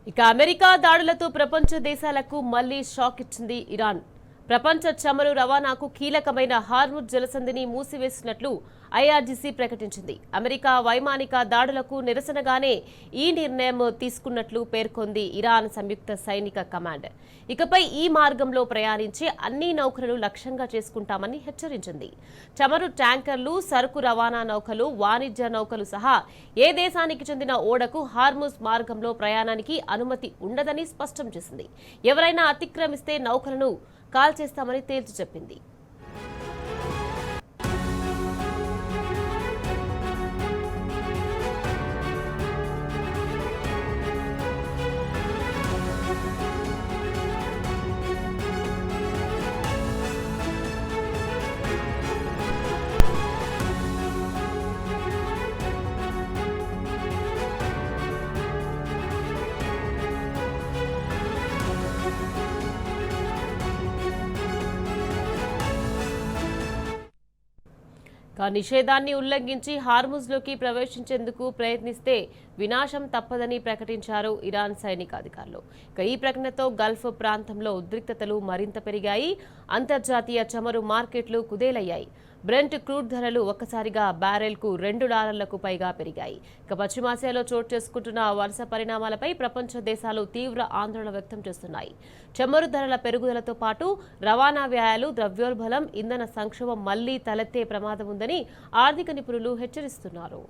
ఇక అమెరికా దాడులతో ప్రపంచ దేశాలకు మళ్లీ షాక్ ఇచ్చింది ఇరాన్. ప్రపంచ చమురు రవాణాకు కీలకమైన హార్ముజ్ జలసంధిని మూసివేసినట్లు ఐఆర్జీసీ ప్రకటించింది. అమెరికా వైమానిక దాడులకు నిరసనగానే ఈ నిర్ణయం తీసుకున్నట్లు పేర్కొంది ఇరాన్ సంయుక్త సైనిక కమాండ్. ఇకపై ఈ మార్గంలో ప్రయాణించే అన్ని నౌకలను లక్ష్యంగా చేసుకుంటామని హెచ్చరించింది. చమురు ట్యాంకర్లు, సరుకు రవాణా నౌకలు, వాణిజ్య నౌకలు సహా ఏ దేశానికి చెందిన ఓడకు హార్ముజ్ మార్గంలో ప్రయాణానికి అనుమతి ఉండదని స్పష్టం చేసింది. ఎవరైనా అతిక్రమిస్తే నౌకలను కాల్చేస్తామని తేల్చి చెప్పింది. నిషేధాన్ని ఉల్లంఘించి హార్ముజ్లోకి ప్రవేశించేందుకు ప్రయత్నిస్తే వినాశం తప్పదని ప్రకటించారు ఇరాన్ సైనిక అధికారులు. ఈ ప్రకటనతో గల్ఫ్ ప్రాంతంలో ఉద్రిక్తతలు మరింత పెరిగాయి. అంతర్జాతీయ చమురు మార్కెట్లు కుదేలయ్యాయి. బ్రెంట్ క్రూడ్ ధరలు ఒక్కసారిగా బ్యారెల్కు $2 పైగా పెరిగాయి. పశ్చిమాసియాలో చోటు చేసుకుంటున్న వరుస పరిణామాలపై ప్రపంచ దేశాలు తీవ్ర ఆందోళన వ్యక్తం చేస్తున్నాయి. చమురు ధరల పెరుగుదలతో పాటు రవాణా వ్యయాలు, ద్రవ్యోల్బణం, ఇంధన సంక్షోభం మళ్లీ తలెత్తే ప్రమాదం ఉందని ఆర్థిక నిపుణులు హెచ్చరిస్తున్నారు.